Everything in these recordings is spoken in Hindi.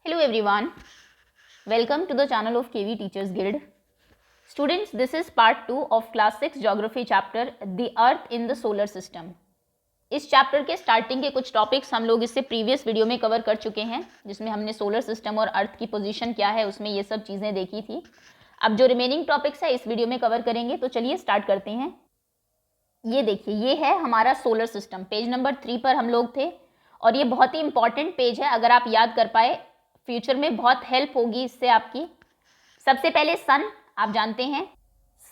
Hello everyone, welcome to the channel of KV Teachers Guild. Students, this is part 2 of class 6 geography chapter The Earth in the Solar System. इस चैप्टर के स्टार्टिंग के कुछ टॉपिक्स हम लोग इससे प्रीवियस वीडियो में कवर कर चुके हैं, जिसमें हमने सोलर सिस्टम और अर्थ की पोजीशन क्या है उसमें ये सब चीज़ें देखी थी. अब जो रिमेनिंग टॉपिक्स है इस वीडियो में कवर करेंगे, तो चलिए स्टार्ट करते हैं. ये देखिए, ये है हमारा सोलर सिस्टम. पेज नंबर 3 पर हम लोग थे और ये बहुत ही इंपॉर्टेंट पेज है. अगर आप याद कर पाए फ्यूचर में बहुत हेल्प होगी इससे आपकी. सबसे पहले सन, आप जानते हैं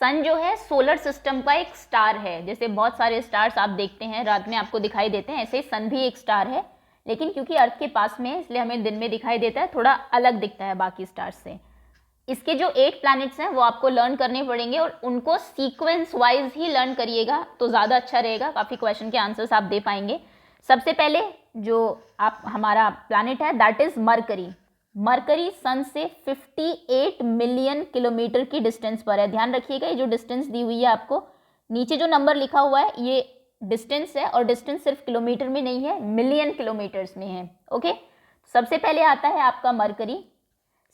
सन जो है सोलर सिस्टम का एक स्टार है. जैसे बहुत सारे स्टार्स आप देखते हैं रात में आपको दिखाई देते हैं, ऐसे सन भी एक स्टार है, लेकिन क्योंकि अर्थ के पास में है इसलिए हमें दिन में दिखाई देता है, थोड़ा अलग दिखता है बाकी स्टार्स से. इसके जो 8 प्लैनेट्स हैं वो आपको लर्न करने पड़ेंगे और उनको सीक्वेंस वाइज ही लर्न करिएगा तो ज़्यादा अच्छा रहेगा. काफ़ी क्वेश्चन के आंसर्स आप दे पाएंगे. सबसे पहले जो आप हमारा प्लैनेट है दैट इज़ मरकरी. मरकरी सन से 58 मिलियन किलोमीटर की डिस्टेंस पर है. ध्यान रखिएगा, ये जो डिस्टेंस दी हुई है आपको, नीचे जो नंबर लिखा हुआ है ये डिस्टेंस है और डिस्टेंस सिर्फ किलोमीटर में नहीं है, मिलियन किलोमीटर्स में है. ओके, सबसे पहले आता है आपका मरकरी.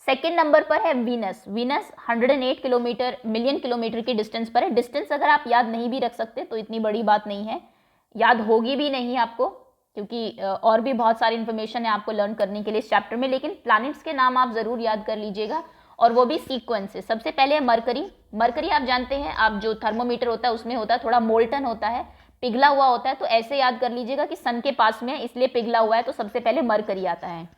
सेकेंड नंबर पर है वीनस. वीनस 108 मिलियन किलोमीटर की डिस्टेंस पर है. डिस्टेंस अगर आप याद नहीं भी रख सकते तो इतनी बड़ी बात नहीं है, याद होगी भी नहीं आपको, क्योंकि और भी बहुत सारी इन्फॉर्मेशन है आपको लर्न करने के लिए इस चैप्टर में. लेकिन प्लैनेट्स के नाम आप ज़रूर याद कर लीजिएगा और वो भी सीक्वेंस से. सबसे पहले है मरकरी. मरकरी आप जानते हैं, आप जो थर्मोमीटर होता है उसमें होता है थोड़ा मोल्टन होता है, पिघला हुआ होता है, तो ऐसे याद कर लीजिएगा कि सन के पास में है इसलिए पिघला हुआ है, तो सबसे पहले मरकरी आता है.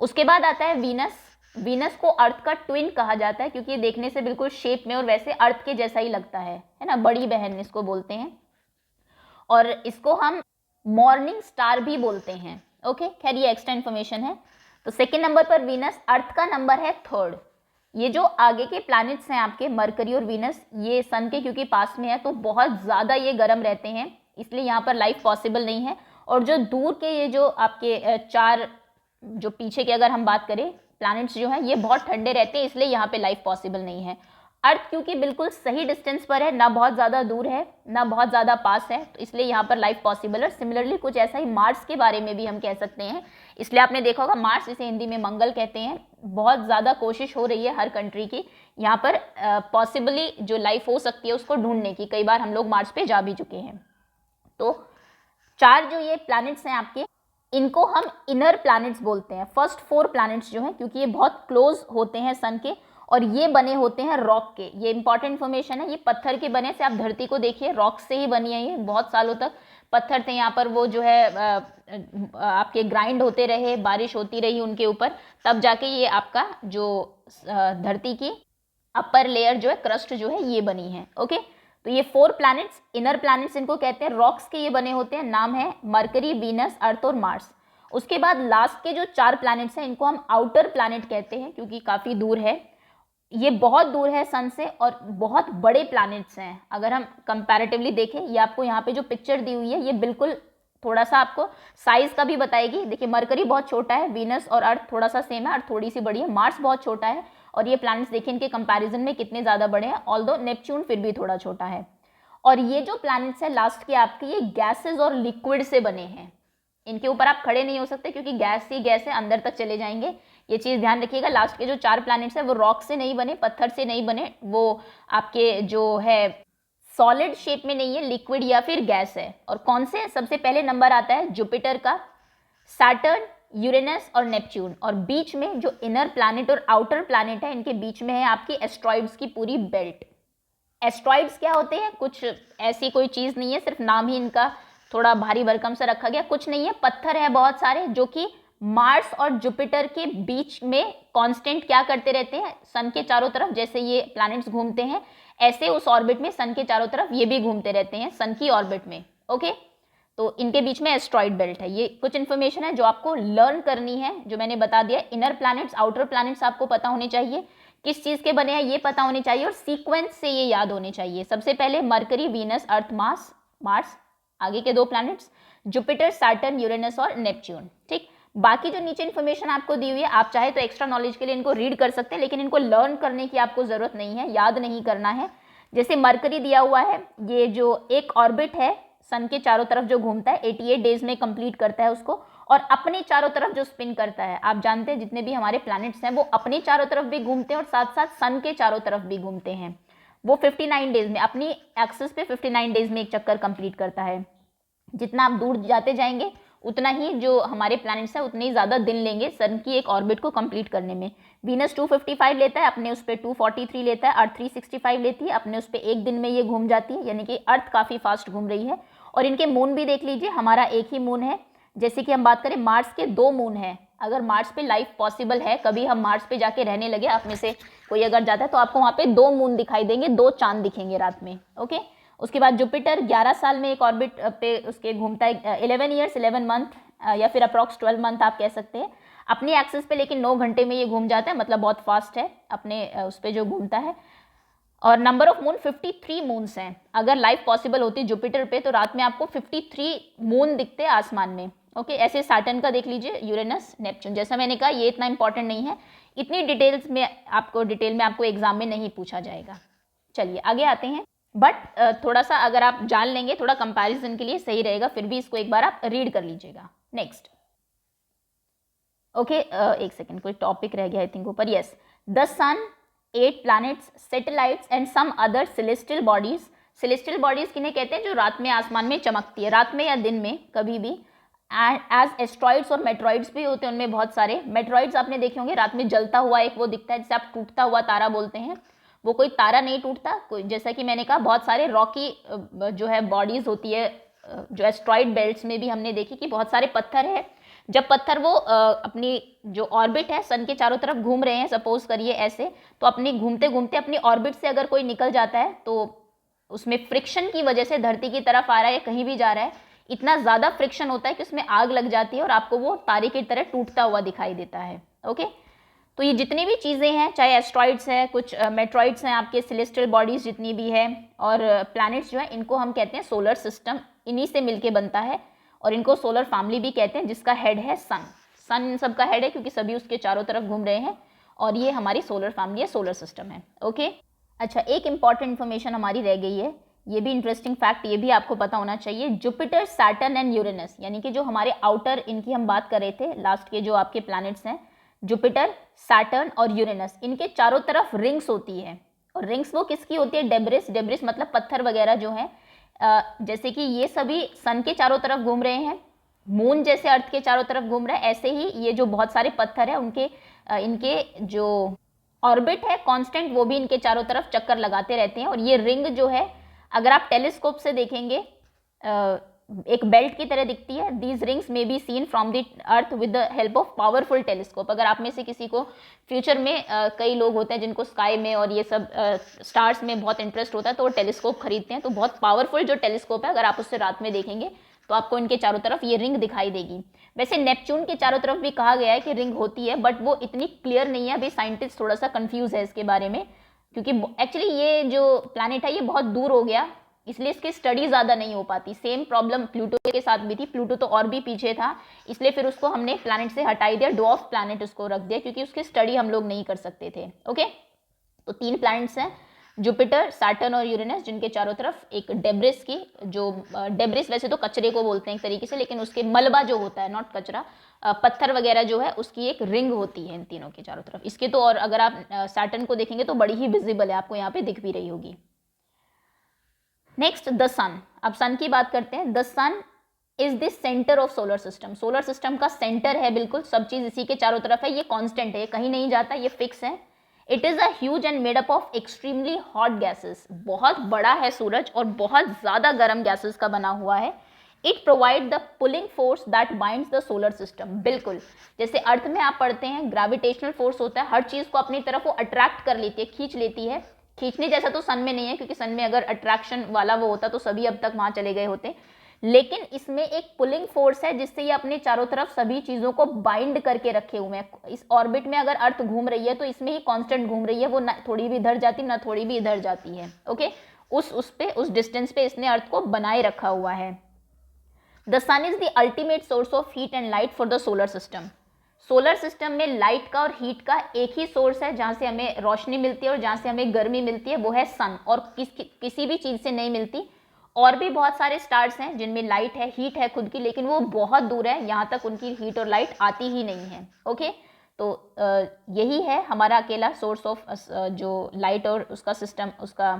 उसके बाद आता है वीनस. वीनस को अर्थ का ट्विन कहा जाता है क्योंकि ये देखने से बिल्कुल शेप में और वैसे अर्थ के जैसा ही लगता है ना, बड़ी बहन इसको बोलते हैं और इसको हम मॉर्निंग स्टार भी बोलते हैं. ओके, खैर ये एक्स्ट्रा इन्फॉर्मेशन है. तो सेकेंड नंबर पर वीनस. अर्थ का नंबर है 3rd. ये जो आगे के प्लैनेट्स हैं आपके मरकरी और वीनस, ये सन के क्योंकि पास में है तो बहुत ज़्यादा ये गर्म रहते हैं, इसलिए यहाँ पर लाइफ पॉसिबल नहीं है. और जो दूर के ये जो आपके 4 जो पीछे के अगर हम बात करें प्लैनेट्स जो हैं ये बहुत ठंडे रहते हैं, इसलिए यहाँ पे लाइफ पॉसिबल नहीं है. अर्थ क्योंकि बिल्कुल सही डिस्टेंस पर है, ना बहुत ज़्यादा दूर है ना बहुत ज़्यादा पास है, तो इसलिए यहाँ पर लाइफ पॉसिबल है. सिमिलरली कुछ ऐसा ही मार्स के बारे में भी हम कह सकते हैं, इसलिए आपने देखा होगा मार्स, इसे हिंदी में मंगल कहते हैं. बहुत ज़्यादा कोशिश हो रही है हर कंट्री की यहाँ पर पॉसिबली जो लाइफ हो सकती है उसको ढूंढने की. कई बार हम लोग मार्स पे जा भी चुके हैं. तो 4 जो ये प्लैनेट्स हैं आपके, इनको हम इनर प्लैनेट्स बोलते हैं. फर्स्ट 4 प्लैनेट्स जो हैं, क्योंकि ये बहुत क्लोज होते हैं सन के और ये बने होते हैं रॉक के. ये इंपॉर्टेंट इन्फॉर्मेशन है, ये पत्थर के बने से. आप धरती को देखिए, रॉक से ही बनी है ये. बहुत सालों तक पत्थर थे यहाँ पर, वो जो है आपके ग्राइंड होते रहे, बारिश होती रही उनके ऊपर, तब जाके ये आपका जो धरती की अपर लेयर जो है, क्रस्ट जो है, ये बनी है. ओके, तो ये 4 प्लैनेट्स इनर प्लैनेट्स इनको कहते हैं. रॉक्स के ये बने होते हैं. नाम है मरकरी, वीनस, अर्थ और मार्स. उसके बाद लास्ट के जो 4 प्लैनेट्स हैं इनको हम आउटर प्लैनेट कहते हैं क्योंकि काफ़ी दूर है. ये बहुत दूर है सन से और बहुत बड़े प्लैनेट्स हैं. अगर हम कंपैरेटिवली देखें, ये आपको यहाँ पे जो पिक्चर दी हुई है ये बिल्कुल थोड़ा सा आपको साइज का भी बताएगी. देखिए, मरकरी बहुत छोटा है, वीनस और अर्थ थोड़ा सा सेम है, अर्थ थोड़ी सी बड़ी है, मार्स बहुत छोटा है और ये प्लैनेट्स देखिए इनके कंपैरिजन में कितने ज़्यादा बड़े हैं. ऑल्दो नेपच्यून फिर भी थोड़ा छोटा है. और ये जो प्लैनेट्स है लास्ट के आपके, ये गैसेज और लिक्विड से बने हैं. इनके ऊपर आप खड़े नहीं हो सकते क्योंकि गैस ही गैस है, अंदर तक चले जाएंगे. ये चीज़ ध्यान रखिएगा. लास्ट के जो 4 प्लैनेट्स हैं वो रॉक से नहीं बने, पत्थर से नहीं बने, वो आपके जो है सॉलिड शेप में नहीं है, लिक्विड या फिर गैस है. और कौन से? सबसे पहले नंबर आता है जुपिटर का, सैटर्न, यूरेनस और नेपच्यून. और बीच में जो इनर प्लैनेट और आउटर प्लैनेट है, इनके बीच में है आपकी एस्ट्रॉइड्स की पूरी बेल्ट. एस्ट्रॉइड्स क्या होते हैं? कुछ ऐसी कोई चीज़ नहीं है, सिर्फ नाम ही इनका थोड़ा भारी भरकम से रखा गया. कुछ नहीं है, पत्थर है बहुत सारे जो कि मार्स और जुपिटर के बीच में कांस्टेंट क्या करते रहते हैं, सन के चारों तरफ जैसे ये प्लैनेट्स घूमते हैं ऐसे उस ऑर्बिट में सन के चारों तरफ ये भी घूमते रहते हैं सन की ऑर्बिट में. ओके, तो इनके बीच में एस्ट्रॉइड बेल्ट है. ये कुछ इन्फॉर्मेशन है जो आपको लर्न करनी है, जो मैंने बता दिया. इनर प्लैनेट्स, आउटर प्लैनेट्स आपको पता होने चाहिए, किस चीज़ के बने हैं ये पता होने चाहिए और सीक्वेंस से ये याद होने चाहिए. सबसे पहले मरकरी, वीनस, अर्थ, मार्स, आगे के 2 प्लैनेट्स जुपिटर, सैटर्न, यूरेनस और नेपच्यून. ठीक, बाकी जो नीचे इन्फॉर्मेशन आपको दी हुई है, आप चाहे तो एक्स्ट्रा नॉलेज के लिए इनको रीड कर सकते हैं, लेकिन इनको लर्न करने की आपको ज़रूरत नहीं है, याद नहीं करना है. जैसे मरकरी दिया हुआ है, ये जो एक ऑर्बिट है सन के चारों तरफ जो घूमता है 88 डेज में कंप्लीट करता है उसको, और अपने चारों तरफ जो स्पिन करता है, आप जानते हैं जितने भी हमारे प्लैनेट्स हैं वो अपने चारों तरफ भी घूमते हैं और साथ साथ सन के चारों तरफ भी घूमते हैं। वो 59 डेज में अपनी एक्सिस पे 59 डेज में एक चक्कर कंप्लीट करता है। जितना आप दूर जाते जाएंगे उतना ही जो हमारे प्लैनेट्स हैं उतने ही ज़्यादा दिन लेंगे सन की एक ऑर्बिट को कंप्लीट करने में। वीनस 255 लेता है, अपने उस पर 243 लेता है, अर्थ 365 लेती है, अपने उस पर एक दिन में ये घूम जाती है, यानी कि अर्थ काफ़ी फास्ट घूम रही है। और इनके मून भी देख लीजिए, हमारा एक ही मून है। जैसे कि हम बात करें मार्स के 2 मून हैं। अगर मार्स पे लाइफ पॉसिबल है, कभी हम मार्स पे जाके रहने लगे, आप में से कोई अगर जाता है तो आपको वहाँ पे 2 मून दिखाई देंगे, 2 चांद दिखेंगे रात में। ओके, उसके बाद जुपिटर 11 साल में एक ऑर्बिट पे उसके घूमता है, 11 ईयर्स 11 मंथ या फिर अप्रॉक्स 12 मंथ आप कह सकते हैं अपनी एक्सिस पे, लेकिन 9 घंटे में ये घूम जाता है, मतलब बहुत फास्ट है अपने उस पर जो घूमता है। और नंबर ऑफ मून 53 मून्स हैं। अगर लाइफ पॉसिबल होती जुपिटर पे तो रात में आपको 53 मून दिखते आसमान में। ओके, ऐसे सैटर्न का देख लीजिए, यूरेनस, नेपच्यून। जैसा मैंने कहा ये इतना इंपॉर्टेंट नहीं है, इतनी डिटेल में आपको एग्जाम में नहीं पूछा जाएगा। चलिए आगे आते हैं, बट थोड़ा सा अगर आप जान लेंगे थोड़ा कंपैरिजन के लिए सही रहेगा, फिर भी इसको एक बार आप रीड कर लीजिएगा। नेक्स्ट, ओके, एक सेकेंड, कोई टॉपिक रह गया आई थिंक ऊपर। Yes, the sun, 8 planets, satellites and some other celestial bodies। celestial bodies किन्हें कहते हैं? जो रात में आसमान में चमकती है, रात में या दिन में कभी भी। एज एस्ट्रॉइड्स और मेट्रॉइड्स भी होते हैं, उनमें बहुत सारे। मेट्रॉइड्स आपने देखे होंगे, रात में जलता हुआ एक वो दिखता है जिसे आप टूटता हुआ तारा बोलते हैं। वो कोई तारा नहीं टूटता, कोई, जैसा कि मैंने कहा बहुत सारे रॉकी जो है बॉडीज होती है, जो एस्ट्रॉइड बेल्ट्स में भी हमने देखी कि बहुत सारे पत्थर है। जब पत्थर वो अपनी जो ऑर्बिट है सन के चारों तरफ घूम रहे हैं, सपोज करिए ऐसे, तो अपनी घूमते घूमते अपनी ऑर्बिट से अगर कोई निकल जाता है तो उसमें फ्रिक्शन की वजह से धरती की तरफ आ रहा है या कहीं भी जा रहा है, इतना ज़्यादा फ्रिक्शन होता है कि उसमें आग लग जाती है और आपको वो तारे की तरह टूटता हुआ दिखाई देता है। ओके, तो ये जितनी भी चीज़ें हैं, चाहे एस्ट्रॉइड्स हैं, कुछ मेट्रॉइड्स हैं, आपके सेलेस्टियल बॉडीज जितनी भी है, और प्लैनेट्स जो है, इनको हम कहते हैं सोलर सिस्टम। इन्हीं से मिलके बनता है और इनको सोलर फैमिली भी कहते हैं, जिसका हेड है सन। सन इन सब का हेड है क्योंकि सभी उसके चारों तरफ घूम रहे हैं, और ये हमारी सोलर फैमिली है, सोलर सिस्टम है। ओके, अच्छा, एक इंपॉर्टेंट इन्फॉर्मेशन हमारी रह गई है, ये भी इंटरेस्टिंग फैक्ट, ये भी आपको पता होना चाहिए। जुपिटर, सैटर्न एंड यूरेनस, यानी कि जो हमारे आउटर, इनकी हम बात कर रहे थे लास्ट के जो आपके प्लैनेट्स हैं, जुपिटर, सैटर्न और यूरेनस, इनके चारों तरफ रिंग्स होती है। और रिंग्स वो किसकी होती है? डेब्रिस। डेब्रिस मतलब पत्थर वगैरह जो है, जैसे कि ये सभी सन के चारों तरफ घूम रहे हैं, मून जैसे अर्थ के चारों तरफ घूम रहा है, ऐसे ही ये जो बहुत सारे पत्थर है उनके इनके जो ऑर्बिट है कांस्टेंट, वो भी इनके चारों तरफ चक्कर लगाते रहते हैं। और ये रिंग जो है, अगर आप टेलीस्कोप से देखेंगे, एक बेल्ट की तरह दिखती है। These rings may be seen from the earth with the help of powerful telescope. अगर आप में से किसी को फ्यूचर में कई लोग होते हैं जिनको स्काई में और ये सब स्टार्स में बहुत इंटरेस्ट होता है, तो वो टेलीस्कोप खरीदते हैं, तो बहुत पावरफुल जो टेलीस्कोप है, अगर आप उससे रात में देखेंगे तो आपको इनके चारों तरफ ये रिंग दिखाई देगी। वैसे नेपच्यून के चारों तरफ भी कहा गया है कि रिंग होती है, बट वो इतनी क्लियर नहीं है, अभी साइंटिस्ट थोड़ा सा कंफ्यूज है इसके बारे में, क्योंकि एक्चुअली ये जो प्लैनेट है ये बहुत दूर हो गया, इसलिए इसकी स्टडी ज़्यादा नहीं हो पाती। सेम प्रॉब्लम प्लूटो के साथ भी थी, प्लूटो तो और भी पीछे था, इसलिए फिर उसको हमने प्लैनेट से हटाई दिया, ड्वार्फ प्लैनेट उसको रख दिया, क्योंकि उसकी स्टडी हम लोग नहीं कर सकते थे। ओके, तो 3 प्लैनेट्स हैं, जुपिटर, सैटर्न और यूरेनस, जिनके चारों तरफ एक डेब्रिस की, जो डेब्रिस वैसे तो कचरे को बोलते हैं एक तरीके से, लेकिन उसके मलबा जो होता है, नॉट कचरा, पत्थर वगैरह जो है, उसकी एक रिंग होती है इन तीनों के चारों तरफ। इसके तो और अगर आप सैटर्न को देखेंगे तो बड़ी ही विजिबल है, आपको यहाँ पे दिख भी रही होगी। Next, the sun. अब सन की बात करते हैं। The sun is the centre of solar system. Solar system का सेंटर है, बिल्कुल सब चीज इसी के चारों तरफ है, ये कांस्टेंट है, ये कहीं नहीं जाता, ये फिक्स है। It is a huge and made up of extremely hot gases. बहुत बड़ा है सूरज और बहुत ज्यादा गर्म गैसेस का बना हुआ है। It provide the pulling force that binds the solar system. बिल्कुल जैसे अर्थ में आप पढ़ते हैं ग्रेविटेशनल फोर्स होता है, हर चीज को अपनी तरफ वो अट्रैक्ट कर लेती है, खींच लेती है। खींचने जैसा तो सन में नहीं है, क्योंकि सन में अगर अट्रैक्शन वाला वो होता तो सभी अब तक वहां चले गए होते, लेकिन इसमें एक पुलिंग फोर्स है जिससे ये अपने चारों तरफ सभी चीजों को बाइंड करके रखे हुए हैं। इस ऑर्बिट में अगर अर्थ घूम रही है तो इसमें ही कांस्टेंट घूम रही है, वो ना थोड़ी भी इधर जाती ना थोड़ी भी इधर जाती है। ओके, उस डिस्टेंस पे इसने अर्थ को बनाए रखा हुआ है। The sun is the ultimate source of heat and light for the solar system. Solar system में लाइट का और हीट का एक ही सोर्स है, जहां से हमें रोशनी मिलती है और जहां से हमें गर्मी मिलती है, वो है सन, और किसी भी चीज से नहीं मिलती। और भी बहुत सारे स्टार्स हैं जिनमें लाइट है, हीट है खुद की, लेकिन वो बहुत दूर है, यहाँ तक उनकी हीट और लाइट आती ही नहीं है। ओके, तो यही है हमारा अकेला सोर्स ऑफ जो लाइट और उसका सिस्टम, उसका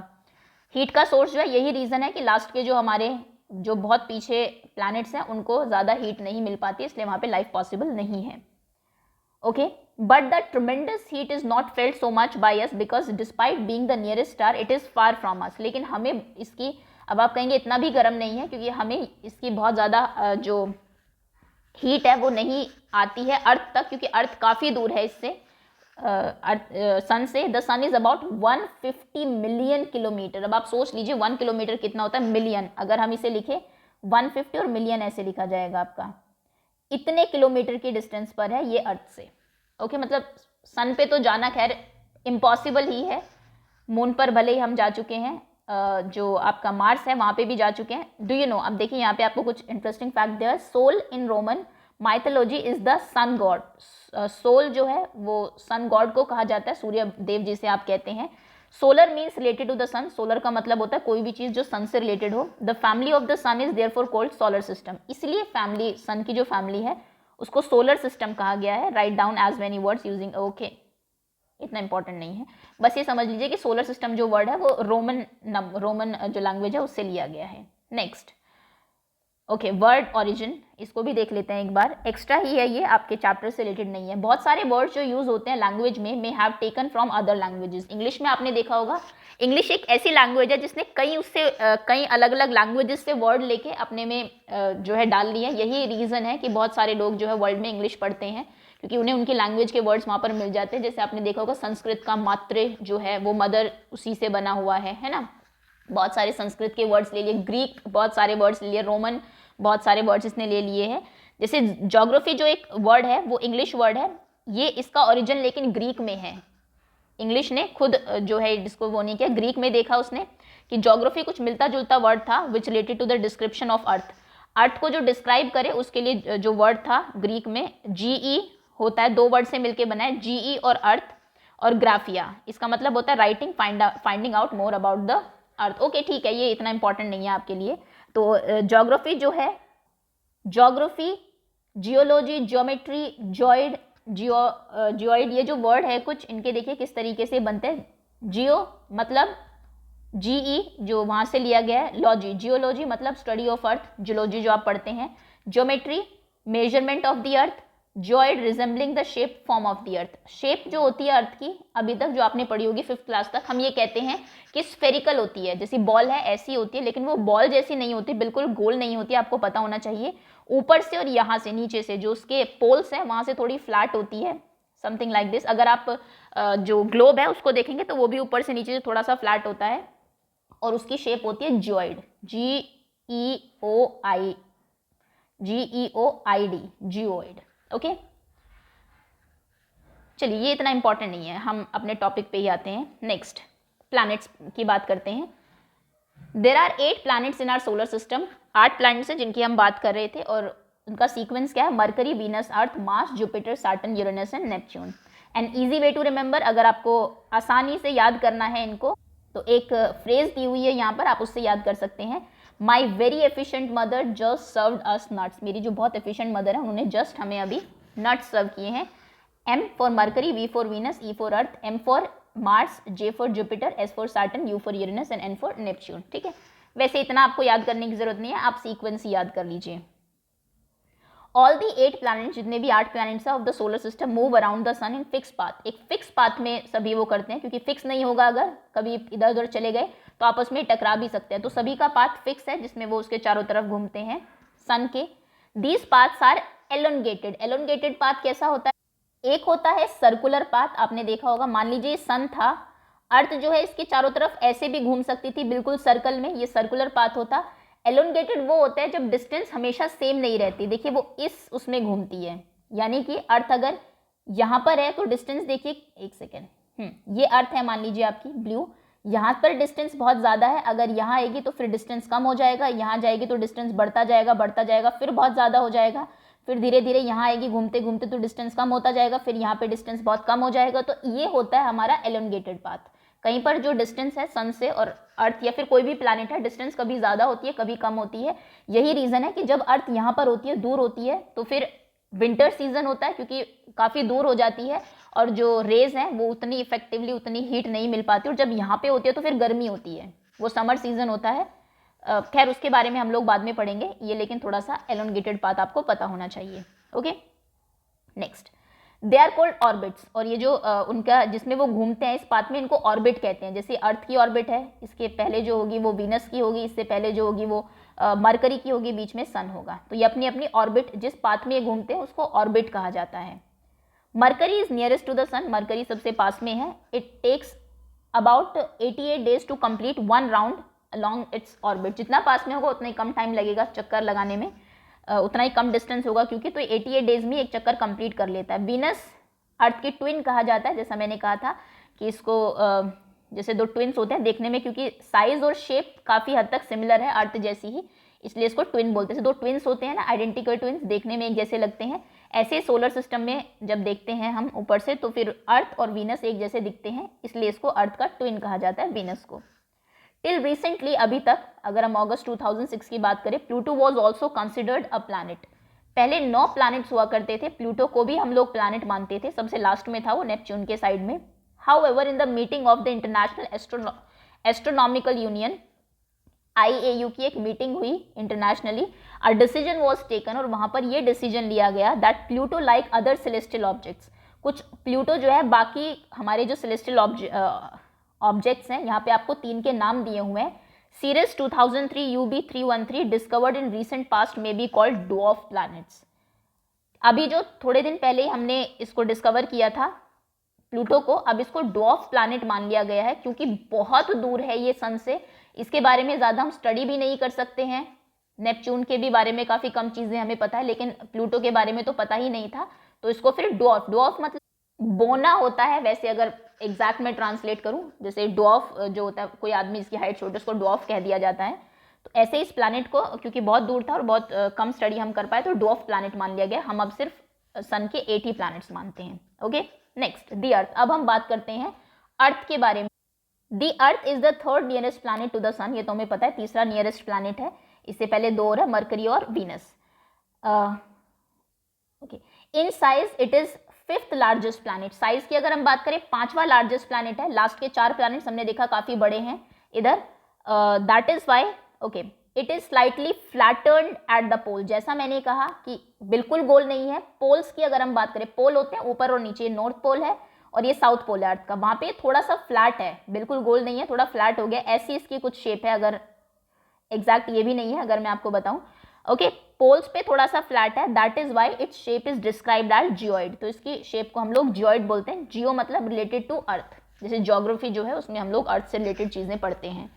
हीट का सोर्स जो है, यही रीज़न है कि लास्ट के जो हमारे जो बहुत पीछे प्लैनेट्स हैं उनको ज़्यादा हीट नहीं मिल पाती, इसलिए वहाँ पे लाइफ पॉसिबल नहीं है। Okay, but the tremendous heat is not felt so much by us because despite being the nearest star it is far from us. लेकिन हमें इसकी, अब आप कहेंगे इतना भी गर्म नहीं है, क्योंकि हमें इसकी बहुत ज़्यादा जो हीट है वो नहीं आती है अर्थ तक, क्योंकि अर्थ काफ़ी दूर है इससे, सन से। The sun is about 150 million kilometre. अब आप सोच लीजिए 1 किलोमीटर कितना होता है, मिलियन। अगर हम इसे लिखे 150 और मिलियन ऐसे लिखा जाएगा आपका, इतने किलोमीटर की डिस्टेंस पर है ये अर्थ से। ओके, मतलब सन पे तो जाना खैर इम्पॉसिबल ही है, मून पर भले ही हम जा चुके हैं, जो आपका मार्स है वहाँ पे भी जा चुके हैं। डू यू नो, अब देखिए यहाँ पे आपको कुछ इंटरेस्टिंग फैक्ट दिया है। Sol in Roman mythology is the sun god. Sol जो है वो सन गॉड को कहा जाता है, सूर्य देव जिसे आप कहते हैं। Solar means related to the sun, solar का मतलब होता है कोई भी चीज़ जो सन से रिलेटेड हो। The family of the sun is therefore called solar system, इसलिए फैमिली, सन की जो फैमिली है उसको सोलर सिस्टम कहा गया है। Write down as many words using, okay इतना इंपॉर्टेंट नहीं है, बस ये समझ लीजिए कि सोलर सिस्टम जो वर्ड है वो रोमन जो लैंग्वेज है उससे लिया गया है। नेक्स्ट, ओके, वर्ड ओरिजिन, इसको भी देख लेते हैं एक बार। एक्स्ट्रा ही है ये, आपके चैप्टर से रिलेटेड नहीं है। बहुत सारे वर्ड्स जो यूज होते हैं लैंग्वेज में may have taken from other languages. English में आपने देखा होगा, इंग्लिश एक ऐसी लैंग्वेज है जिसने कई अलग अलग लैंग्वेजेस से वर्ड लेके अपने में जो है डाल लिए। यही रीज़न है कि बहुत सारे लोग जो है वर्ल्ड में इंग्लिश पढ़ते हैं, क्योंकि उन्हें उनकी लैंग्वेज के वर्ड्स वहाँ पर मिल जाते हैं। जैसे आपने देखा होगा संस्कृत का मातृ जो है वो मदर उसी से बना हुआ है ना। बहुत सारे संस्कृत के वर्ड्स ले लिए, ग्रीक बहुत सारे वर्ड्स ले लिए, रोमन बहुत सारे वर्ड्स इसने ले लिए हैं। जैसे ज्योग्राफी जो एक वर्ड है वो इंग्लिश वर्ड है, ये इसका ओरिजिन लेकिन ग्रीक में है। इंग्लिश ने खुद जो है जिसको वो नहीं किया, ग्रीक में देखा उसने कि ज्योग्राफी कुछ मिलता जुलता वर्ड था which related to the description of earth. Earth को जो डिस्क्राइब करे उसके लिए जो वर्ड था ग्रीक में जीई होता है, दो वर्ड से मिलकर बना है, जीई और अर्थ, और ग्राफिया इसका मतलब होता है writing, finding out more about the earth. Okay ठीक है, ये इतना इंपॉर्टेंट नहीं है आपके लिए। तो ज्योग्राफी जो है, ज्योग्राफी, जियोलॉजी, ज्योमेट्री, जॉइड, जियोइड, ये जो वर्ड है कुछ इनके देखिए किस तरीके से बनते हैं। जियो मतलब जीई जो वहाँ से लिया गया है, लॉजी, जियोलॉजी मतलब स्टडी ऑफ अर्थ, जियोलॉजी जो आप पढ़ते हैं, geometry measurement of the earth, geoid resembling the shape form of the earth. Shape जो होती है अर्थ की अभी तक जो आपने पढ़ी होगी 5th क्लास तक, हम ये कहते हैं कि स्फेरिकल होती है, जैसी बॉल है ऐसी होती है, लेकिन वो बॉल जैसी नहीं होती, बिल्कुल गोल नहीं होती, आपको पता होना चाहिए। ऊपर से और यहाँ से नीचे से जो उसके पोल्स हैं वहाँ से थोड़ी फ्लैट होती है, समथिंग लाइक दिस। अगर आप जो ग्लोब है उसको देखेंगे तो वो भी ऊपर से नीचे से थोड़ा सा फ्लैट होता है, और उसकी शेप होती है जियोइड, GEOID, जियोइड। ओके चलिए, ये इतना इंपॉर्टेंट नहीं है, हम अपने टॉपिक पे ही आते हैं। नेक्स्ट, प्लैनेट्स की बात करते हैं। There are 8 planets in our solar system, 8 planets हैं जिनकी हम बात कर रहे थे, और उनका सीक्वेंस क्या है, Mercury, Venus, Earth, Mars, Jupiter, Saturn, Uranus and Neptune. And easy way to remember, अगर आपको आसानी से याद करना है इनको तो एक फ्रेज दी हुई है यहाँ पर, आप उससे याद कर सकते हैं। My very efficient mother just served us nuts, मेरी जो बहुत एफिशिएंट मदर है उन्होंने जस्ट हमें अभी नट्स सर्व किए हैं। M for Mercury, V for Venus, E for Earth, M for Mars, J for Jupiter, S for Saturn, U for Uranus and N for Neptune। ठीक है, वैसे इतना आपको याद करने की जरूरत नहीं है, आप सीक्वेंस ही याद कर लीजिए। ऑल दी 8 प्लैनेट्स, जितने भी 8 planets of the solar system move around the sun in fix path, एक फिक्स पाथ में सभी वो करते हैं, क्योंकि फिक्स नहीं होगा, अगर कभी इधर उधर चले गए तो आपस में टकरा भी सकते हैं, तो सभी का पाथ फिक्स है जिसमें वो उसके चारों तरफ घूमते हैं सन के। These paths are elongated, elongated path कैसा होता है, एक होता है सर्कुलर पाथ, आपने देखा होगा, मान लीजिए सन था, अर्थ जो है इसके चारों तरफ ऐसे भी घूम सकती थी बिल्कुल सर्कल में, ये सर्कुलर पाथ होता। एलोंगेटेड वो होता है जब डिस्टेंस हमेशा सेम नहीं रहती, देखिए वो इस उसमें घूमती है, यानी कि अर्थ अगर यहाँ पर है तो डिस्टेंस देखिए, एक सेकेंड, ये अर्थ है मान लीजिए आपकी ब्लू, यहाँ पर डिस्टेंस बहुत ज़्यादा है, अगर यहाँ आएगी तो फिर डिस्टेंस कम हो जाएगा, यहाँ जाएगी तो डिस्टेंस बढ़ता जाएगा, फिर बहुत ज़्यादा हो जाएगा, फिर धीरे धीरे यहाँ आएगी घूमते घूमते तो डिस्टेंस कम होता जाएगा, फिर यहाँ पे डिस्टेंस बहुत कम हो जाएगा। तो ये होता है हमारा एलोंगेटेड पाथ। कहीं पर जो डिस्टेंस है सन से और अर्थ या फिर कोई भी प्लैनेट है, डिस्टेंस कभी ज़्यादा होती है कभी कम होती है। यही रीज़न है कि जब अर्थ यहाँ पर होती है, दूर होती है, तो फिर विंटर सीजन होता है क्योंकि काफ़ी दूर हो जाती है और जो रेज हैं वो उतनी इफेक्टिवली उतनी हीट नहीं मिल पाती, और जब यहाँ पे होती है तो फिर गर्मी होती है, वो समर सीजन होता है। खैर उसके बारे में हम लोग बाद में पढ़ेंगे ये, लेकिन थोड़ा सा एलोंगेटेड पाथ आपको पता होना चाहिए। Okay, next, they are called orbits, और ये जो उनका जिसमें वो घूमते हैं इस पाथ में, इनको ऑर्बिट कहते हैं। जैसे अर्थ की ऑर्बिट है, इसके पहले जो होगी वो वीनस की होगी, इससे पहले जो होगी वो मरकरी की होगी, बीच में सन होगा। तो ये अपनी अपनी ऑर्बिट, जिस पाथ में ये घूमते हैं उसको ऑर्बिट कहा जाता है। Mercury is nearest to the sun, Mercury सबसे पास में है। It takes about 88 days to complete one round along its orbit. जितना पास में होगा उतना ही कम टाइम लगेगा चक्कर लगाने में, उतना ही कम डिस्टेंस होगा क्योंकि, तो 88 डेज में एक चक्कर कंप्लीट कर लेता है। वीनस अर्थ की ट्विन कहा जाता है, जैसा मैंने कहा था कि इसको जैसे दो ट्विन्स होते हैं देखने में, क्योंकि साइज और शेप काफ़ी हद तक सिमिलर है अर्थ जैसी ही, इसलिए इसको ट्विन बोलते हैं। दो ट्विन्स होते हैं ना, आइडेंटिकल ट्विन्स, देखने में एक जैसे लगते हैं। ऐसे सोलर सिस्टम में जब देखते हैं हम ऊपर से तो फिर अर्थ और वीनस एक जैसे दिखते हैं, इसलिए इसको अर्थ का ट्विन कहा जाता है, वीनस को। टिल रिसेंटली, अभी तक, अगर हम अगस्त 2006 की बात करें, Pluto was also considered a planet. पहले 9 प्लैनेट्स हुआ करते थे, प्लूटो को भी हम लोग प्लैनेट मानते थे, सबसे लास्ट में था वो नेपच्यून के साइड में। However, in the meeting of the international astronomical union, IAU की एक मीटिंग हुई internationally, a decision was taken, और वहाँ पर ये डिसीजन लिया गया that Pluto like other celestial objects, कुछ प्लूटो जो है बाकी हमारे जो सेलेस्टियल ऑब्जेक्ट्स हैं, यहाँ पे आपको 3 के नाम दिए हुए हैं। Serious 2003 UB313 discovered in recent past may be called dwarf planets. अभी जो थोड़े दिन पहले हमने इसको डिस्कवर किया था प्लूटो को, अब इसको ड्वार्फ प्लैनेट मान लिया गया है क्योंकि बहुत दूर है ये सन से। इसके बारे में ज़्यादा हम स्टडी भी नहीं कर सकते हैं। नेपच्यून के भी बारे में काफ़ी कम चीज़ें हमें पता है, लेकिन प्लूटो के बारे में तो पता ही नहीं था, तो इसको फिर ड्वार्फ, ड्वार्फ मतलब बोना होता है वैसे, अगर एग्जैक्ट में ट्रांसलेट करूं, जैसे ड्वार्फ जो होता है, कोई आदमी इसकी हाइट छोटी, उसको ड्वार्फ कह दिया जाता है। तो ऐसे इस प्लैनेट को, क्योंकि बहुत दूर था और बहुत कम स्टडी हम कर पाए, तो ड्वार्फ प्लैनेट मान लिया गया। हम अब सिर्फ सन के 80 प्लैनेट्स मानते हैं। Okay, next, the earth. अब हम बात करते हैं अर्थ के बारे में। The earth is the third nearest planet to the sun, ये तो हमें पता है, तीसरा नियरेस्ट प्लैनेट है। इससे पहले 2 और है, मरकरी और Venus. Okay, in size it is 5th largest planet. Size की अगर हम बात करें 5वां लार्जेस्ट प्लैनेट है। लास्ट के 4 प्लैनेट्स हमने देखा काफी बड़े हैं इधर, that is why, okay, it is slightly flattered at the pole. जैसा मैंने कहा कि बिल्कुल गोल नहीं है। पोल्स की अगर हम बात करें, पोल होते हैं ऊपर और नीचे, नॉर्थ पोल है और ये साउथ पोल है अर्थ का, वहां पे थोड़ा सा फ्लैट है, बिल्कुल गोल नहीं है, थोड़ा फ्लैट हो गया, ऐसी इसकी कुछ शेप है। अगर एग्जैक्ट ये भी नहीं है अगर मैं आपको बताऊं, ओके, पोल्स पे थोड़ा सा फ्लैट है, that is why its shape is described as geoid. तो इसकी शेप को हम लोग जियोइड बोलते हैं। जियो मतलब रिलेटेड टू अर्थ, जैसे ज्योग्राफी जो है उसमें हम लोग अर्थ से रिलेटेड चीजें पढ़ते हैं।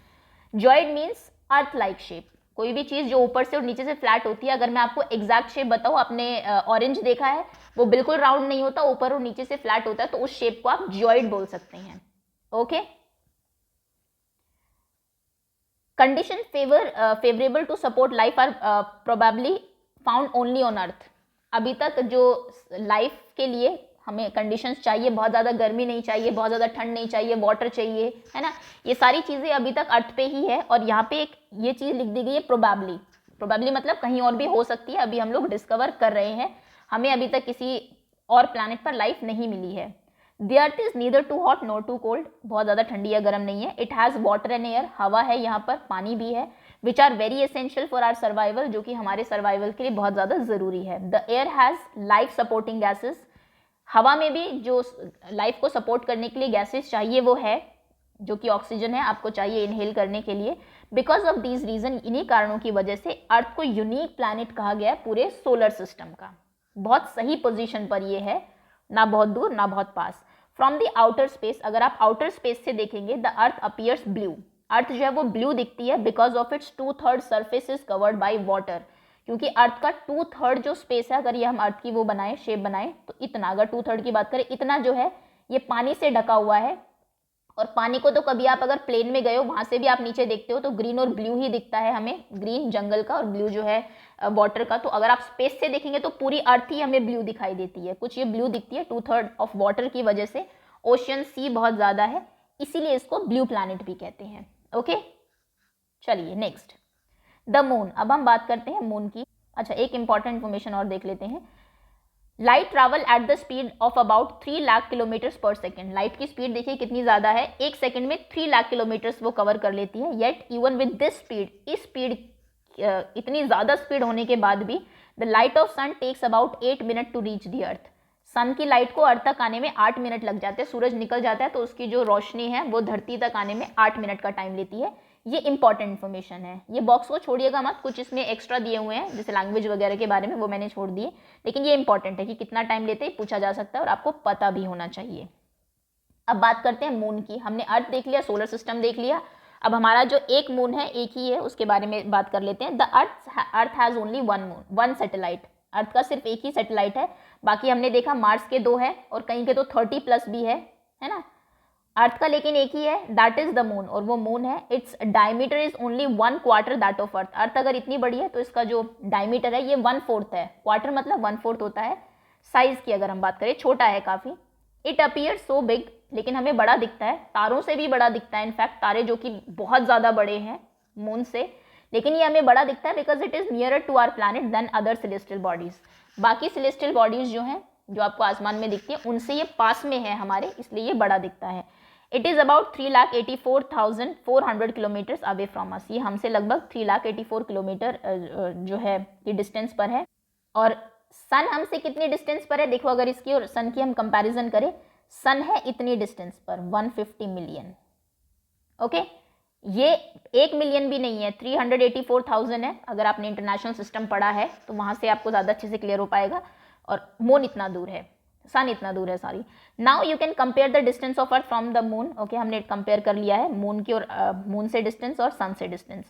Geoid means earth like shape, कोई भी चीज जो ऊपर से और नीचे से फ्लैट होती है। अगर मैं आपको एग्जैक्ट शेप बताऊं, आपने ऑरेंज देखा है, वो बिल्कुल राउंड नहीं होता, ऊपर और नीचे से फ्लैट होता है, तो उस शेप को आप जियोइड बोल सकते हैं। Okay, condition favourable to support life are probably found only on Earth. अभी तक जो लाइफ के लिए हमें कंडीशंस चाहिए, बहुत ज़्यादा गर्मी नहीं चाहिए, बहुत ज़्यादा ठंड नहीं चाहिए, वाटर चाहिए, है ना, ये सारी चीज़ें अभी तक अर्थ पे ही है। और यहाँ पे एक ये चीज़ लिख दी गई है प्रोबेबली। प्रोबेबली मतलब कहीं और भी हो सकती है, अभी हम लोग डिस्कवर कर रहे हैं, हमें अभी तक किसी और प्लैनेट पर लाइफ नहीं मिली है। The Earth is neither too hot nor too cold, बहुत ज़्यादा ठंडी या गर्म नहीं है। It has water and air, हवा है यहाँ पर, पानी भी है, which are very essential for our survival, जो कि हमारे सर्वाइवल के लिए बहुत ज़्यादा ज़रूरी है। The air has life supporting gases, हवा में भी जो लाइफ को सपोर्ट करने के लिए गैसेस चाहिए वो है, जो कि ऑक्सीजन है, आपको चाहिए इनहेल करने के लिए। बिकॉज ऑफ दीज रीजन, इन्हीं कारणों की वजह से अर्थ को यूनिक प्लैनेट कहा गया है पूरे सोलर सिस्टम का। बहुत सही पोजीशन पर ये है, ना बहुत दूर ना बहुत पास। फ्रॉम द आउटर स्पेस, अगर आप आउटर स्पेस से देखेंगे, द अर्थ अपीयर्स ब्लू, अर्थ जो है वो ब्लू दिखती है, because of its 2/3 surface is covered by water. क्योंकि अर्थ का 2/3 जो स्पेस है, अगर ये हम अर्थ की वो बनाए, शेप बनाए, तो इतना, अगर 2/3 की बात करें, इतना जो है ये पानी से ढका हुआ है। और पानी को तो कभी आप अगर प्लेन में गए हो, वहां से भी आप नीचे देखते हो तो ग्रीन और ब्लू ही दिखता है हमें, ग्रीन जंगल का और ब्लू जो है वाटर का। तो अगर आप स्पेस से देखेंगे तो पूरी अर्थ ही हमें ब्लू दिखाई देती है, कुछ ये ब्लू दिखती है 2/3 ऑफ वाटर की वजह से। ओशियन सी बहुत ज़्यादा है, इसीलिए इसको ब्लू प्लैनेट भी कहते हैं। ओके, चलिए नेक्स्ट, द मून। अब हम बात करते हैं मून की। अच्छा, एक इंपॉर्टेंट इन्फॉर्मेशन और देख लेते हैं। Light travel at the speed of about 3 lakh kilometres पर सेकेंड। लाइट की स्पीड देखिए कितनी ज़्यादा है, एक सेकेंड में 3 लाख किलोमीटर्स वो कवर कर लेती है। Yet even with this speed, इस स्पीड, इतनी ज़्यादा स्पीड होने के बाद भी the light of sun takes about 8 minute to reach the earth. Sun की लाइट को अर्थ तक आने में 8 मिनट लग जाते हैं। सूरज निकल जाता है तो उसकी जो रोशनी है वो धरती तक आने में 8 मिनट का टाइम लेती है। ये इंपॉर्टेंट इन्फॉर्मेशन है, ये बॉक्स को छोड़िएगा मत, कुछ इसमें एक्स्ट्रा दिए हुए हैं जैसे लैंग्वेज वगैरह के बारे में, वो मैंने छोड़ दिए, लेकिन ये इंपॉर्टेंट है कि कितना टाइम लेते हैं पूछा जा सकता है और आपको पता भी होना चाहिए। अब बात करते हैं मून की। हमने अर्थ देख लिया, सोलर सिस्टम देख लिया, अब हमारा जो एक मून है, एक ही है, उसके बारे में बात कर लेते हैं। The earth has only one moon, one satellite. Earth का सिर्फ एक ही सैटेलाइट है, बाकी हमने देखा मार्स के 2 है और कहीं के तो 30+ भी है ना। अर्थ का लेकिन एक ही है, दैट इज द मून, और वो मून है। Its diameter is only 1/4 that of earth. Earth अगर इतनी बड़ी है तो इसका जो डायमीटर है ये 1/4 है। क्वार्टर मतलब 1/4 होता है। साइज की अगर हम बात करें, छोटा है काफ़ी। इट अपीयर सो बिग, लेकिन हमें बड़ा दिखता है, तारों से भी बड़ा दिखता है। इनफैक्ट तारे जो कि बहुत ज़्यादा बड़े हैं मून से, लेकिन ये हमें बड़ा दिखता है because it is nearer to our planet than other celestial bodies. बाकी सेलेस्टियल बॉडीज़ जो हैं, जो आपको आसमान में दिखती है, उनसे ये पास में है हमारे, इसलिए ये बड़ा दिखता है। It is about 3,84,400 kilometres away from us. ये हमसे लगभग 3,84,000 किलोमीटर जो है ये डिस्टेंस पर है। और सन हमसे कितनी डिस्टेंस पर है देखो, अगर इसकी और सन की हम कंपैरिजन करें, सन है इतनी डिस्टेंस पर 150 मिलियन। ओके, ये 1 मिलियन भी नहीं है, 384,000 है। अगर आपने इंटरनेशनल सिस्टम पढ़ा है तो वहाँ से आपको ज़्यादा अच्छे से क्लियर हो पाएगा। और मून इतना दूर है, सन इतना दूर है, sorry. Now you can compare the distance of earth from the moon. Okay, हमने कंपेयर कर लिया है मून की और मून से डिस्टेंस और सन से distance.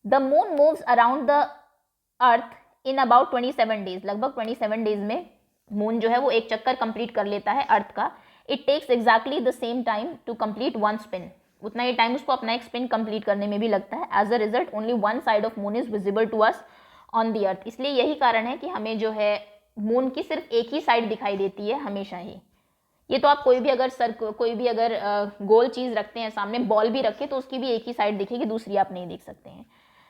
The moon moves around the earth in about 27 days. लगभग 27 डेज में मून जो है वो एक चक्कर कंप्लीट कर लेता है अर्थ का। It takes exactly the same time to complete one spin. उतना ही टाइम उसको अपना एक स्पिन कंप्लीट करने में भी लगता है। As a result only one side of moon is visible to us on the Earth. इसलिए यही कारण है कि हमें जो है मून की सिर्फ एक ही साइड दिखाई देती है हमेशा ही। ये तो आप कोई भी अगर गोल चीज़ रखते हैं सामने, बॉल भी रखे तो उसकी भी एक ही साइड दिखेगी, दूसरी आप नहीं देख सकते हैं।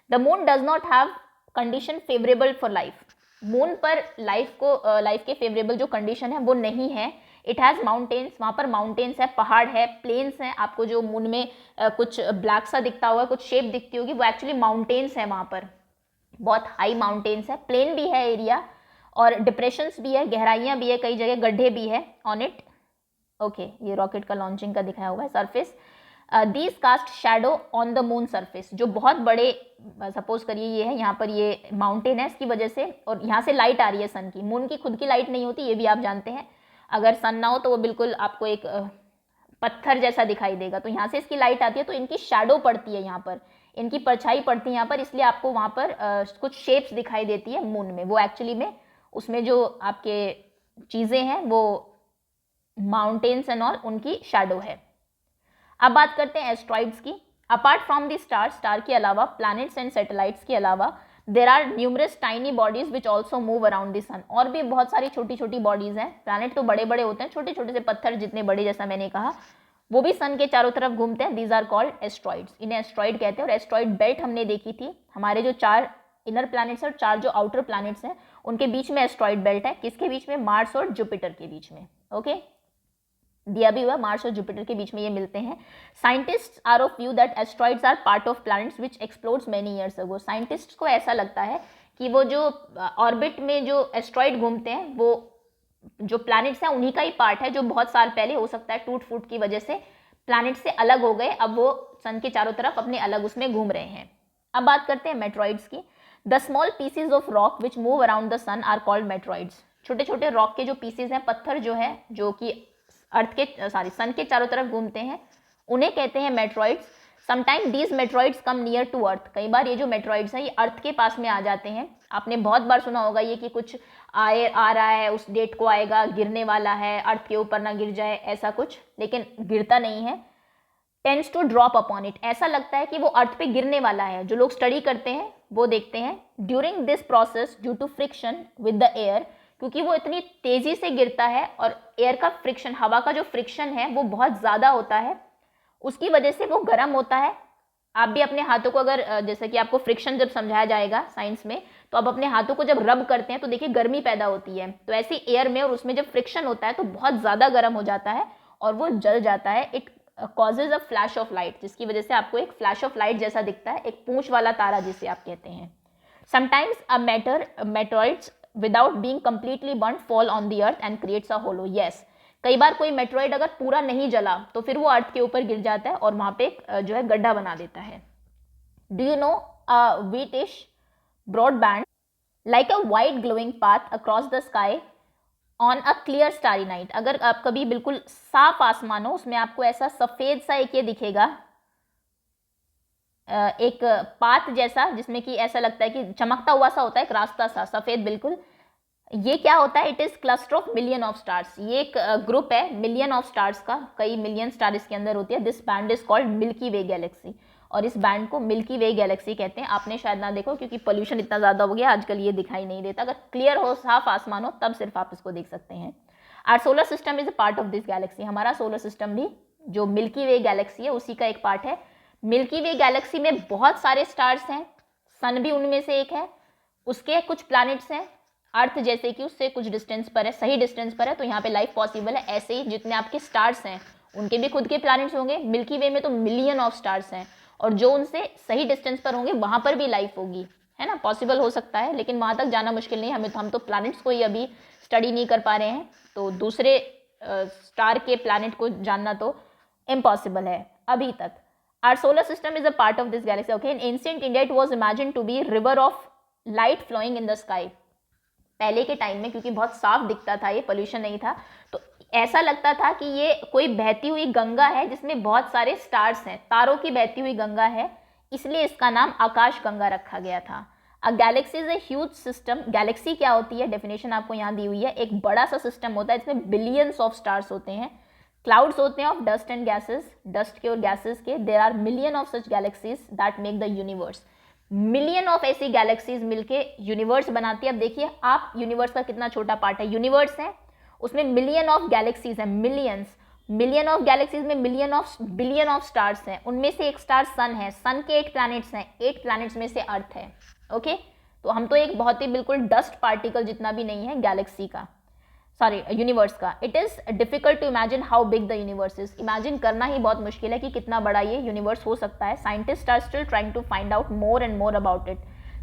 The moon does not have condition favourable for life. Moon पर लाइफ के फेवरेबल जो कंडीशन है वो नहीं है। इट हैज़ माउंटेन्स, वहाँ पर माउंटेन्स है, पहाड़ है, प्लेन्स हैं। आपको जो मून में कुछ ब्लैक सा दिखता होगा, कुछ शेप दिखती होगी, वो एक्चुअली माउंटेन्स है। वहाँ पर बहुत हाई माउंटेन्स है, प्लेन भी है एरिया, और डिप्रेशंस भी है, गहराइयाँ भी है, कई जगह गड्ढे भी है ऑन इट। ओके, ये रॉकेट का लॉन्चिंग का दिखाया हुआ है surface. These cast shadow on the moon surface. जो बहुत बड़े, सपोज करिए ये है, यहाँ पर ये माउंटेन है, इसकी वजह से, और यहाँ से लाइट आ रही है सन की। मून की खुद की लाइट नहीं होती, ये भी आप जानते हैं। अगर सन ना हो तो वो बिल्कुल आपको एक पत्थर जैसा दिखाई देगा। तो यहाँ से इसकी लाइट आती है तो इनकी शैडो पड़ती है, यहाँ पर इनकी परछाई पड़ती है यहाँ पर, इसलिए आपको वहाँ पर कुछ शेप्स दिखाई देती है मून में। वो एक्चुअली में उसमें जो आपके चीज़ें हैं वो माउंटेन्स एंड ऑल, उनकी शैडो है। अब बात करते हैं एस्ट्रॉइड्स की। अपार्ट फ्रॉम द स्टार के अलावा, प्लैनेट्स एंड सैटेलाइट्स के अलावा, there are numerous tiny bodies which also move around the sun. और भी बहुत सारी छोटी छोटी बॉडीज हैं। प्लैनेट तो बड़े बड़े होते हैं, छोटे छोटे से पत्थर जितने बड़े, जैसा मैंने कहा, वो भी सन के चारों तरफ घूमते हैं। These are called asteroids. इन्हें एस्ट्रॉइड कहते हैं। और एस्ट्रॉइड बेल्ट हमने देखी थी, हमारे जो 4 इनर प्लैनेट्स और 4 जो आउटर प्लैनेट्स हैं उनके बीच में एस्ट्रॉइड बेल्ट है। किसके बीच में? मार्स और जुपिटर के बीच में। ओके, दिया भी हुआ, मार्स और जुपिटर के बीच में ये मिलते हैं। Scientists are of view that asteroids are part of planets which explodes many years ago. Scientists को ऐसा लगता है कि वो जो ऑर्बिट में जो एस्ट्रॉइड घूमते हैं वो जो प्लैनेट्स हैं उन्हीं का ही पार्ट है, जो बहुत साल पहले, हो सकता है टूट फूट की वजह से प्लैनेट से अलग हो गए, अब वो सन के चारों तरफ अपने अलग उसमें घूम रहे हैं। अब बात करते हैं मेट्रॉइड्स की। The small pieces of rock which move around the sun are called meteoroids. छोटे छोटे रॉक के जो पीसीज हैं, पत्थर जो है, जो कि सन के चारों तरफ घूमते हैं, उन्हें कहते हैं meteoroids. Sometime these meteoroids come near to Earth. कई बार ये जो मेट्रॉइड्स हैं ये अर्थ के पास में आ जाते हैं। आपने बहुत बार सुना होगा ये कि कुछ आ रहा है, उस डेट को आएगा, गिरने वाला है, अर्थ के ऊपर ना गिर जाए, ऐसा कुछ, लेकिन गिरता नहीं है। Tends to drop upon it. ऐसा लगता है कि वो अर्थ पे गिरने वाला है। जो लोग स्टडी करते हैं वो देखते हैं during this process due to friction with the air, क्योंकि वो इतनी तेजी से गिरता है और एयर का फ्रिक्शन, हवा का जो फ्रिक्शन है वो बहुत ज़्यादा होता है, उसकी वजह से वो गर्म होता है। आप भी अपने हाथों को अगर जैसे कि आपको फ्रिक्शन जब समझाया जाएगा साइंस में, तो आप अपने हाथों को जब रब करते हैं तो देखिए गर्मी पैदा होती है। तो ऐसे एयर में और उसमें जब फ्रिक्शन होता है तो बहुत ज़्यादा गर्म हो जाता है और वो जल जाता है। It causes a flash of light, जिसकी वजह से आपको एक फ्लैश ऑफ लाइट जैसा दिखता है, एक पूंछ वाला तारा जिसे आप कहते हैं। Sometimes a meteoroids without being completely burn fall on the earth and creates a hollow. Yes, कई बार कोई मेट्रॉइड अगर पूरा नहीं जला तो फिर वो अर्थ के ऊपर गिर जाता है और वहां पे जो है गड्ढा बना देता है। Do you know whitish broad band like a white glowing path across the sky on a clear starry night. अगर आप कभी बिल्कुल साफ आसमान हो, उसमें आपको ऐसा सफेद सा एक ये दिखेगा, एक पाथ जैसा, जिसमें कि ऐसा लगता है कि चमकता हुआ सा होता है, एक रास्ता सा सफेद बिल्कुल। ये क्या होता है? It is cluster of million of stars. ये एक ग्रुप है मिलियन ऑफ स्टार्स का, कई मिलियन स्टार इसके अंदर होती है। This band is called milky way Galaxy, और इस बैंड को मिल्की वे गैलेक्सी कहते हैं। आपने शायद ना देखो क्योंकि पोल्यूशन इतना ज़्यादा हो गया आजकल, ये दिखाई नहीं देता। अगर क्लियर हो, साफ आसमान हो, तब सिर्फ आप इसको देख सकते हैं। Our solar system is a part of this galaxy. हमारा सोलर सिस्टम भी जो मिल्की वे गैलेक्सी है उसी का एक पार्ट है। मिल्की वे गैलेक्सी में बहुत सारे स्टार्स हैं, सन भी उनमें से एक है। उसके कुछ प्लैनेट्स हैं, अर्थ जैसे कि उससे कुछ डिस्टेंस पर है, सही डिस्टेंस पर है, तो यहाँ पे लाइफ पॉसिबल है। ऐसे ही जितने आपके स्टार्स हैं उनके भी खुद के प्लैनेट्स होंगे। मिल्की वे में तो मिलियन ऑफ स्टार्स हैं, और जो उनसे सही डिस्टेंस पर होंगे वहां पर भी लाइफ होगी, है ना। पॉसिबल हो सकता है, लेकिन वहां तक जाना मुश्किल नहीं। हम तो प्लैनेट्स को ही अभी स्टडी नहीं कर पा रहे हैं, तो दूसरे स्टार के प्लैनेट को जानना तो इम्पॉसिबल है अभी तक। Our solar system is a part of this galaxy. Okay, in ancient India it was imagined to be river of light flowing in the sky. पहले के टाइम में क्योंकि बहुत साफ दिखता था, ये पोल्यूशन नहीं था, तो ऐसा लगता था कि ये कोई बहती हुई गंगा है जिसमें बहुत सारे स्टार्स हैं, तारों की बहती हुई गंगा है, इसलिए इसका नाम आकाश गंगा रखा गया था। A galaxy is a huge system. Galaxy क्या होती है, डेफिनेशन आपको यहाँ दी हुई है। एक बड़ा सा सिस्टम होता है, इसमें बिलियंस ऑफ स्टार्स होते हैं, क्लाउड्स होते हैं of dust and gases, dust के और गैसेस के। There are million of such galaxies that make the universe. Million of ऐसी गैलेक्सीज मिलके यूनिवर्स बनाती है। अब देखिए आप, यूनिवर्स का कितना छोटा पार्ट है। यूनिवर्स है, उसमें मिलियन ऑफ गैलेक्सीज है, मिलियंस। मिलियन ऑफ गैलेक्सीज में million of billion of stars हैं, उनमें से एक स्टार सन है। सन के 8 प्लैनेट्स हैं, 8 प्लैनेट्स में से अर्थ है। ओके, तो हम तो एक बहुत ही बिल्कुल डस्ट पार्टिकल जितना भी नहीं है गैलेक्सी का, सॉरी यूनिवर्स का। It is difficult to imagine how big the universe is. Imagine करना ही बहुत मुश्किल है कि कितना बड़ा ये यूनिवर्स हो सकता है। Scientist are still trying to find out more and more about it.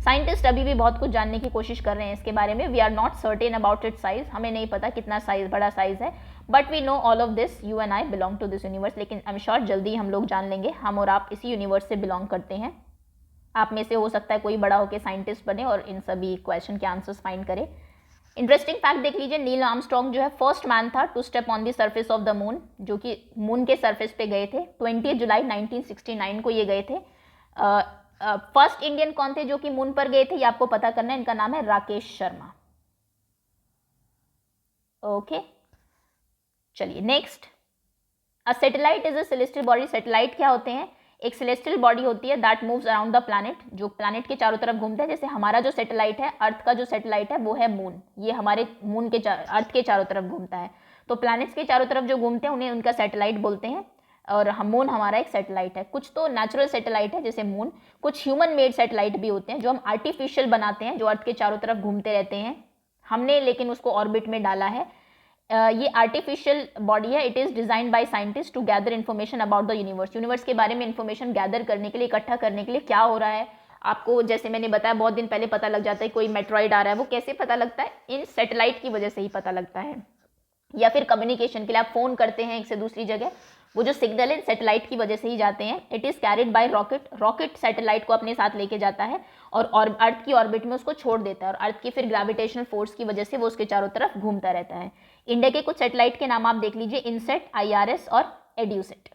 Scientist अभी भी बहुत कुछ जानने की कोशिश कर रहे हैं इसके बारे में। We are not certain about it size, हमें नहीं पता कितना साइज, बड़ा साइज है, but we know all of this. You and I belong to this universe. लेकिन आई एम श्योर जल्दी हम लोग जान लेंगे, हम और आप इसी यूनिवर्स से बिलोंग करते हैं। आप में से हो सकता है कोई बड़ा होकर साइंटिस्ट बने और इन सभी क्वेश्चन के आंसर्स फाइंड करे। इंटरेस्टिंग फैक्ट देख लीजिए, नील आर्मस्ट्रॉन्ग जो है फर्स्ट मैन था to step on the surface of the moon, जो कि मून के सरफेस पे गए थे। 20 जुलाई 1969 को ये गए थे। फर्स्ट इंडियन कौन थे जो कि मून पर गए थे, ये आपको पता करना है। इनका नाम है राकेश शर्मा। ओके, चलिए next. A satellite is a celestial body. Satellite क्या होते हैं? एक सेलेस्टियल बॉडी होती है that moves around the planet, जो प्लैनेट के चारों तरफ घूमता है। जैसे हमारा जो सैटेलाइट है, अर्थ का जो सैटेलाइट है वो है मून, ये हमारे मून के अर्थ के चारों तरफ घूमता है। तो प्लैनेट्स के चारों तरफ जो घूमते हैं उन्हें उनका सैटेलाइट बोलते हैं, और मून हमारा एक सैटेलाइट है। कुछ तो नेचुरल सैटेलाइट है जैसे मून, कुछ ह्यूमन मेड सैटेलाइट भी होते हैं जो हम आर्टिफिशियल बनाते हैं, जो अर्थ के चारों तरफ घूमते रहते हैं हमने, लेकिन उसको ऑर्बिट में डाला है। ये आर्टिफिशियल बॉडी है। It is design by scientist to gather information about the universe. Universe के बारे में इन्फॉर्मेशन गैदर करने के लिए, इकट्ठा करने के लिए, क्या हो रहा है आपको, जैसे मैंने बताया बहुत दिन पहले पता लग जाता है कोई मेट्रॉइड आ रहा है। वो कैसे पता लगता है? इन सैटेलाइट की वजह से ही पता लगता है। या फिर कम्युनिकेशन के लिए आप फोन करते हैं एक से दूसरी जगह, वो जो सिग्नल है सैटेलाइट की वजह से ही जाते हैं। It is carried by rocket. Rocket satellite को अपने साथ लेके जाता है और अर्थ की ऑर्बिट में उसको छोड़ देता है, और अर्थ की फिर ग्रेविटेशनल फोर्स की वजह से वो उसके चारों तरफ घूमता रहता है। इंडिया के कुछ सैटेलाइट के नाम आप देख लीजिए, इनसेट, IRS और एड्यूसेट।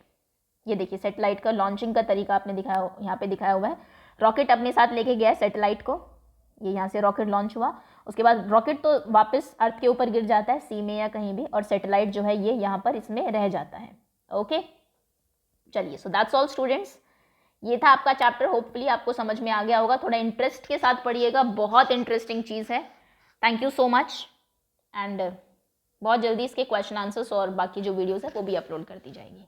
ये देखिए सैटेलाइट का लॉन्चिंग का तरीका आपने दिखाया, यहाँ पे दिखाया हुआ है। रॉकेट अपने साथ लेके गया सैटेलाइट को, ये यहाँ से रॉकेट लॉन्च हुआ, उसके बाद रॉकेट तो वापस अर्थ के ऊपर गिर जाता है, सी में या कहीं भी, और सैटेलाइट जो है ये यहाँ पर इसमें रह जाता है। ओके, चलिए, सो दैट्स ऑल स्टूडेंट्स। ये था आपका चैप्टर। होपफुली आपको समझ में आ गया होगा। थोड़ा इंटरेस्ट के साथ पढ़िएगा, बहुत इंटरेस्टिंग चीज़ है। Thank you so much, and बहुत जल्दी इसके क्वेश्चन आंसर्स और बाकी जो वीडियोस है वो भी अपलोड कर दी जाएगी।